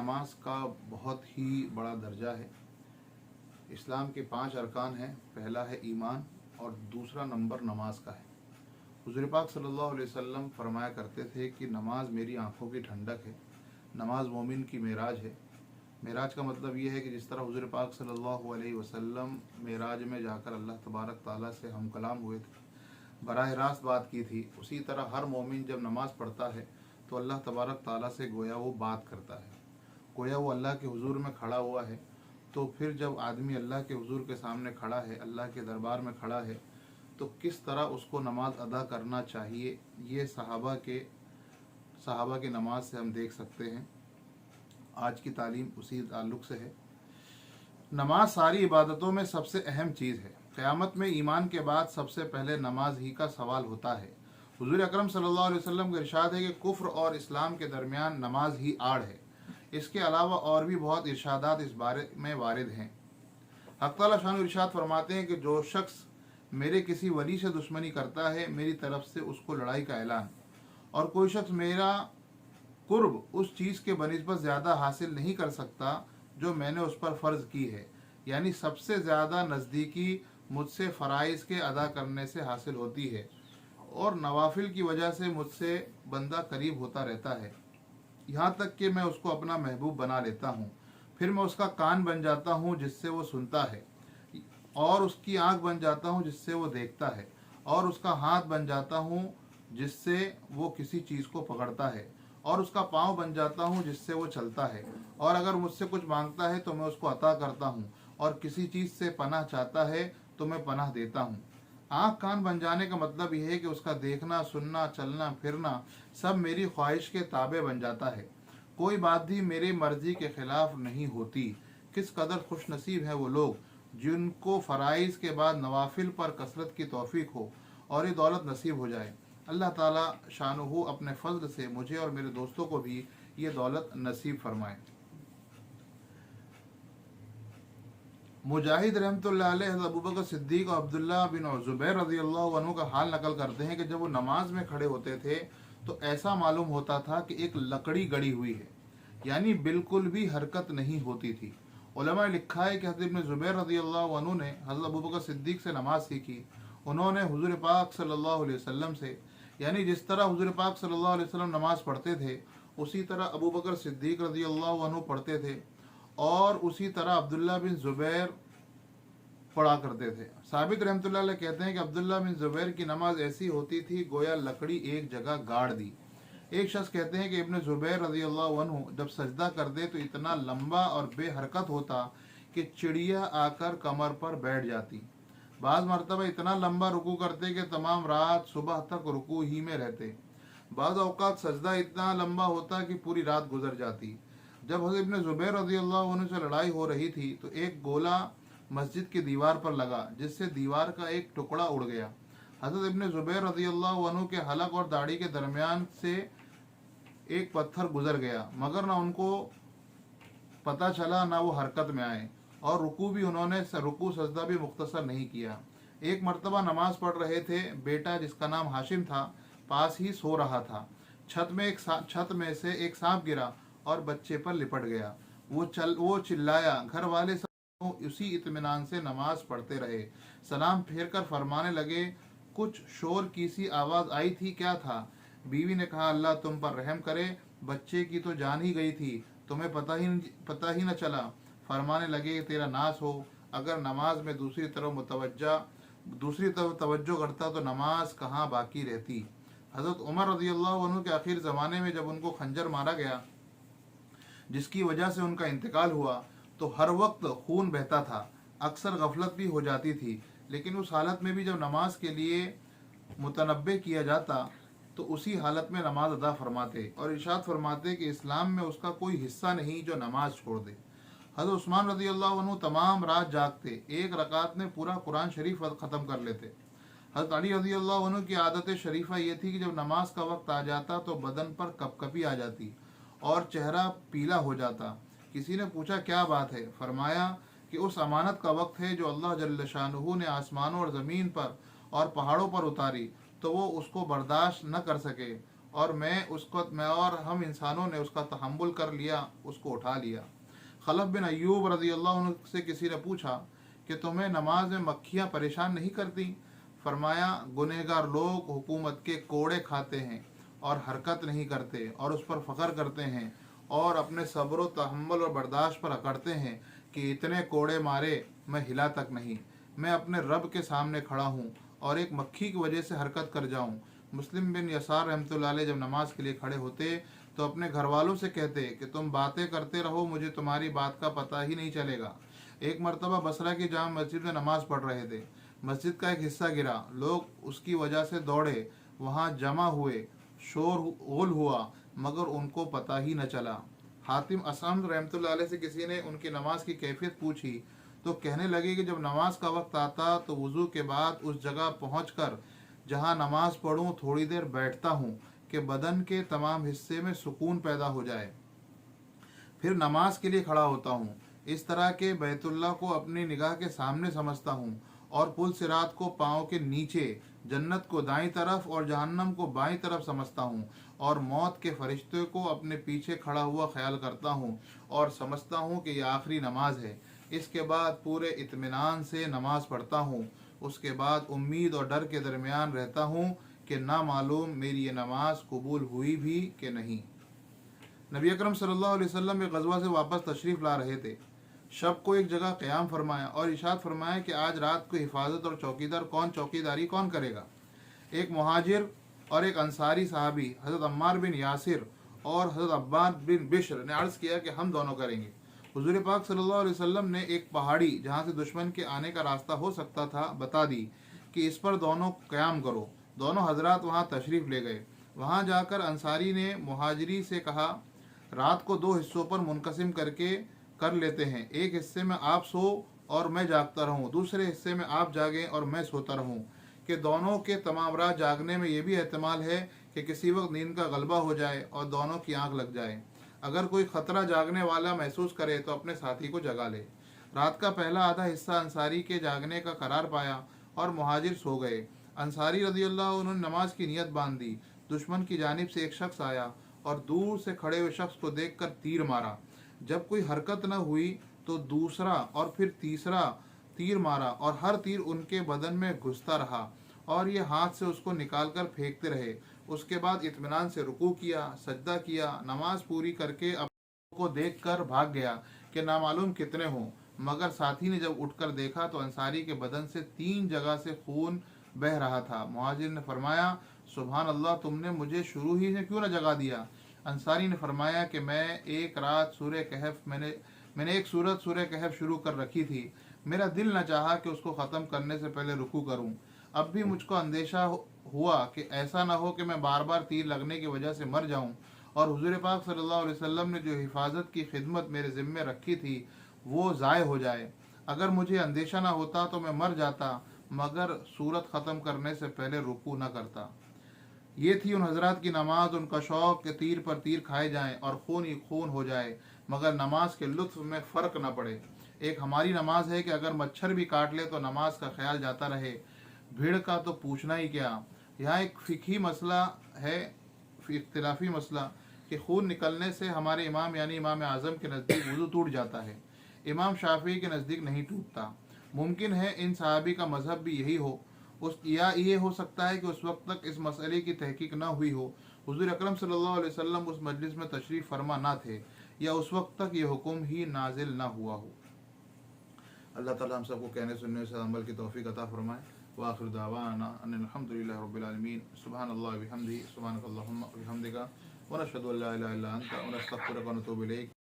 नमाज का बहुत ही बड़ा दर्जा है। इस्लाम के 5 अरकान हैं। पहला है ईमान और दूसरा नंबर नमाज का है। हुज़ूर पाक सल्लल्लाहु अलैहि वसल्लम फरमाया करते थे कि नमाज मेरी आंखों की ठंडक है, नमाज मोमिन की मेराज है। मेराज का मतलब ये है कि जिस तरह हुज़ूर पाक सल्लल्लाहु अलैहि वसल्लम मेराज में जाकर अल्लाह तबारक ताला से हम कलाम हुए थे, बराह रास्त बात की थी, उसी तरह हर मोमिन जब नमाज़ पढ़ता है तो अल्लाह तबारक ताला से गोया वो बात करता है, गोया वो अल्लाह के हुजूर में खड़ा हुआ है। तो फिर जब आदमी अल्लाह के हुजूर के सामने खड़ा है, अल्लाह के दरबार में खड़ा है, तो किस तरह उसको नमाज अदा करना चाहिए, ये सहाबा के नमाज से हम देख सकते हैं। आज की तालीम उसी ताल्लुक़ से है। नमाज सारी इबादतों में सबसे अहम चीज़ है। क़यामत में ईमान के बाद सबसे पहले नमाज ही का सवाल होता है। हुज़ूर अकरम सल्लल्लाहु अलैहि वसल्लम का इरशाद है कि कुफ्र और इस्लाम के दरमियान नमाज ही आड़ है। इसके अलावा और भी बहुत इरशादात इस बारे में वारिद हैं। हक़ ताला शान इरशाद फरमाते हैं कि जो शख्स मेरे किसी वली से दुश्मनी करता है, मेरी तरफ से उसको लड़ाई का ऐलान, और कोई शख्स मेरा कुर्ब उस चीज़ के बनिस्बत ज़्यादा हासिल नहीं कर सकता जो मैंने उस पर फ़र्ज़ की है, यानी सबसे ज़्यादा नज़दीकी मुझसे फ़राइज़ के अदा करने से हासिल होती है, और नवाफिल की वजह से मुझसे बंदा करीब होता रहता है, यहाँ तक कि मैं उसको अपना महबूब बना लेता हूँ। फिर मैं उसका कान बन जाता हूँ जिससे वो सुनता है, और उसकी आँख बन जाता हूँ जिससे वो देखता है, और उसका हाथ बन जाता हूँ जिससे वो किसी चीज़ को पकड़ता है, और उसका पाँव बन जाता हूँ जिससे वो चलता है, और अगर मुझसे कुछ मांगता है तो मैं उसको अता करता हूँ, और किसी चीज़ से पनाह चाहता है तो मैं पनाह देता हूँ। आँख कान बन जाने का मतलब यह है कि उसका देखना, सुनना, चलना फिरना सब मेरी ख्वाहिश के ताबे बन जाता है। कोई बात भी मेरी मर्जी के खिलाफ नहीं होती। किस कदर खुश नसीब है वो लोग जिनको फ़राइज़ के बाद नवाफिल पर कसरत की तौफीक हो और ये दौलत नसीब हो जाए। अल्लाह ताला शानुहु अपने फजल से मुझे और मेरे दोस्तों को भी ये दौलत नसीब फरमाए। मुजाहिद रहमतुल्लाह अलैह हज़रत अबू बकर सिद्दीक़ और अब्दुल्लाह बिन ज़ुबैर रज़ियल्लाहु अन्हु का हाल नकल करते हैं कि जब वो नमाज में खड़े होते थे तो ऐसा मालूम होता था कि एक लकड़ी गड़ी हुई है, यानी बिल्कुल भी हरकत नहीं होती थी। उलमा ने लिखा है कि हज़रत इब्न ज़ुबैर रज़ियल्लाहु अन्हु ने हज़रत अबू बकर सिद्दीक़ से नमाज सीखी। उन्होंने हुज़ूर पाक सल्लल्लाहु अलैहि वसल्लम से, यानी जिस तरह हुज़ूर पाक सल्लल्लाहु अलैहि वसल्लम नमाज पढ़ते थे उसी तरह अबू बकर सिद्दीक़ रज़ियल्लाहु अन्हु पढ़ते थे, और उसी तरह अब्दुल्ला बिन ज़ुबैर पढ़ा करते थे। साबित रहमतुल्लाह अलैह कहते हैं कि अब्दुल्ला बिन ज़ुबैर की नमाज ऐसी होती थी गोया लकड़ी एक जगह गाड़ दी। एक शख्स कहते हैं कि इब्न ज़ुबैर रज़ियल्लाहु अन्हु जब सजदा कर दे तो इतना लंबा और बेहरकत होता कि चिड़िया आकर कमर पर बैठ जाती। बाज़ मरतबा इतना लंबा रुकू करते कि तमाम रात सुबह तक रुकू ही में रहते। बाज़ औक़ात सजदा इतना लंबा होता कि पूरी रात गुजर जाती। जब हज़रत इब्न ज़ुबैर रज़ियल्लाहु अन्हु से लड़ाई हो रही थी तो एक गोला मस्जिद की दीवार पर लगा, जिससे दीवार का एक टुकड़ा उड़ गया। हज़रत इब्न ज़ुबैर रज़ियल्लाहु अन्हु के हलक और दाढ़ी के दरमियान से एक पत्थर गुजर गया, मगर ना उनको पता चला ना वो हरकत में आए, और रुकू भी उन्होंने रुकू सजदा भी मुख्तसर नहीं किया। एक मरतबा नमाज पढ़ रहे थे, बेटा जिसका नाम हाशिम था पास ही सो रहा था। छत में से एक सांप गिरा और बच्चे पर लिपट गया। वो चिल्लाया। घर वाले सब उसी इत्मीनान से नमाज पढ़ते रहे। सलाम फेर कर फरमाने लगे, कुछ शोर की सी आवाज़ आई थी, क्या था? बीवी ने कहा, अल्लाह तुम पर रहम करे, बच्चे की तो जान ही गई थी, तुम्हें पता ही न चला। फरमाने लगे, तेरा नाश हो, अगर नमाज में दूसरी तरफ तवज्जो करता तो नमाज कहाँ बाकी रहती। हज़रत उमर रज़ियल्लाहु अन्हु के आखिर ज़माने में जब उनको खंजर मारा गया, जिसकी वजह से उनका इंतकाल हुआ, तो हर वक्त खून बहता था, अक्सर गफलत भी हो जाती थी, लेकिन उस हालत में भी जब नमाज के लिए मुतनब्बे किया जाता तो उसी हालत में नमाज अदा फरमाते और इरशाद फरमाते कि इस्लाम में उसका कोई हिस्सा नहीं जो नमाज छोड़ दे। हज़रत उस्मान रज़ियल्लाहु अन्हु तमाम रात जागते, एक रकात में पूरा कुरान शरीफ ख़त्म कर लेते। हज़रत अली रज़ियल्लाहु अन्हु की आदत शरीफा ये थी कि जब नमाज का वक्त आ जाता तो बदन पर कपकपी आ जाती और चेहरा पीला हो जाता। किसी ने पूछा, क्या बात है? फरमाया कि उस अमानत का वक्त है जो अल्लाह जल्ल शानुहु ने आसमानों और ज़मीन पर और पहाड़ों पर उतारी, तो वो उसको बर्दाश्त न कर सके और मैं और हम इंसानों ने उसका तहम्मुल कर लिया, उसको उठा लिया। खलफ बिन अय्यूब रज़ी अल्लाह अन्हु से किसी ने पूछा कि तुम्हें नमाज में मक्खियाँ परेशान नहीं करती? फरमाया, गुनहगार लोग हुकूमत के कोड़े खाते हैं और हरकत नहीं करते और उस पर फ़ख्र करते हैं और अपने सब्र तहम्मुल और बर्दाश्त पर अकड़ते हैं कि इतने कोड़े मारे मैं हिला तक नहीं, मैं अपने रब के सामने खड़ा हूँ और एक मक्खी की वजह से हरकत कर जाऊँ। मुस्लिम बिन यसार रहमतुल्लाह अलैह जब नमाज के लिए खड़े होते तो अपने घर वालों से कहते कि तुम बातें करते रहो, मुझे तुम्हारी बात का पता ही नहीं चलेगा। एक मरतबा बसरा की जाम मस्जिद में नमाज पढ़ रहे थे। मस्जिद का एक हिस्सा गिरा, लोग उसकी वजह से दौड़े, वहाँ जमा हुए, शोर गोल हुआ, मगर उनको पता ही न चला। हातिम असम रहमतुल्लाह अलैह से किसी ने उनकी नमाज की कैफियत पूछी तो कहने लगे कि जब नमाज का वक्त आता तो वज़ू के बाद उस जगह पहुंचकर जहां नमाज पढ़ूं थोड़ी देर बैठता हूं कि बदन के तमाम हिस्से में सुकून पैदा हो जाए, फिर नमाज के लिए खड़ा होता हूँ। इस तरह के बैतुल्लाह को अपनी निगाह के सामने समझता हूँ और पुल सिरात को पाँव के नीचे, जन्नत को दाईं तरफ और जहन्नम को बाईं तरफ समझता हूँ और मौत के फरिश्ते को अपने पीछे खड़ा हुआ ख्याल करता हूँ और समझता हूँ कि यह आखिरी नमाज है। इसके बाद पूरे इत्मीनान से नमाज पढ़ता हूँ। उसके बाद उम्मीद और डर के दरमियान रहता हूँ कि ना मालूम मेरी ये नमाज कबूल हुई भी कि नहीं। नबी अकरम सल्लल्लाहु अलैहि वसल्लम एक गज़वा से वापस तशरीफ़ ला रहे थे। शब को एक जगह क़याम फरमाया और इरशाद फरमाया कि आज रात को हिफाजत और चौकीदारी कौन करेगा। एक मुहाजिर और एक अंसारी साहबी हज़रत अम्मार बिन यासिर और हज़रत अब्बाद बिन बिश्र ने अर्ज़ किया कि हम दोनों करेंगे। हुज़ूर पाक सल्लल्लाहु अलैहि वसल्लम ने एक पहाड़ी जहाँ से दुश्मन के आने का रास्ता हो सकता था बता दी कि इस पर दोनों क़याम करो। दोनों हजरात वहाँ तशरीफ़ ले गए। वहाँ जाकर अंसारी ने मुहाजिरी से कहा, रात को दो हिस्सों पर मुनकसिम करके कर लेते हैं, एक हिस्से में आप सो और मैं जागता रहूं, दूसरे हिस्से में आप जागें और मैं सोता रहूं, कि दोनों के तमाम रात जागने में यह भी एहतमाल है कि किसी वक्त नींद का गलबा हो जाए और दोनों की आंख लग जाए। अगर कोई ख़तरा जागने वाला महसूस करे तो अपने साथी को जगा ले। रात का पहला आधा हिस्सा अंसारी के जागने का करार पाया और मुहाजिर सो गए। अंसारी रज़ी अल्लाह अन्हु ने नमाज की नीयत बांध दी। दुश्मन की जानिब से एक शख्स आया और दूर से खड़े हुए शख्स को देखकर तीर मारा। जब कोई हरकत न हुई तो दूसरा और फिर तीसरा तीर मारा और हर तीर उनके बदन में घुसता रहा और ये हाथ से उसको निकालकर फेंकते रहे। उसके बाद इत्मीनान से रुकू किया, सजदा किया, नमाज पूरी करके अपने को देखकर भाग गया कि नामालूम कितने हों। मगर साथी ने जब उठकर देखा तो अंसारी के बदन से 3 जगह से खून बह रहा था। मुहाजिर ने फरमाया, सुभान अल्लाह, तुमने मुझे शुरू ही से क्यों न जगा दिया। अंसारी ने फरमाया कि मैं एक रात मैंने एक सूरत सूरह कहफ शुरू कर रखी थी। मेरा दिल न चाहा कि उसको ख़त्म करने से पहले रुकू करूं। अब भी मुझको अंदेशा हुआ कि ऐसा न हो कि मैं बार बार तीर लगने की वजह से मर जाऊं और हुजूर पाक सल्लल्लाहु अलैहि वसल्लम ने जो हिफाजत की खिदमत मेरे ज़िम्मे रखी थी वो ज़ाय हो जाए। अगर मुझे अंदेशा ना होता तो मैं मर जाता, मगर सूरत ख़त्म करने से पहले रुकू न करता। ये थी उन हजरात की नमाज, उनका शौक़ के तीर पर तीर खाए जाएं और खून ही खून हो जाए, मगर नमाज के लुत्फ में फ़र्क न पड़े। एक हमारी नमाज है कि अगर मच्छर भी काट ले तो नमाज का ख्याल जाता रहे, भीड़ का तो पूछना ही क्या। यहाँ एक फ़िक़ही मसला है, इख्तिलाफ़ी मसला, कि खून निकलने से हमारे इमाम यानी इमाम आज़म के नज़दीक वज़ू टूट जाता है, इमाम शाफ़ी के नज़दीक नहीं टूटता। मुमकिन है इन सहाबी का मज़हब भी यही हो, या ये हो सकता है कि उस वक्त तक इस मसले की तहकीक न हुई हो, हुज़ूर अकरम सल्लल्लाहु अलैहि वसल्लम उस मजलिस में तशरीफ़ फरमा ना थे, या उस वक्त तक ये हुक्म ही नाजिल ना हुआ हो। अल्लाह ताला हम सबको कहने सुनने से अमल की तौफीक अता फरमाए। व आखिर दावाना अनिल हम्दुलिल्लाहि रब्बिल आलमीन। सुब्हानल्लाहि व बिहम्दिही, सुब्हानकल्लाहुम्मा व बिहम्दिका, व नशहदु अल्ला इलाहा इल्ला अंता, व नस्तगफिरुका व नतूबु इलैक।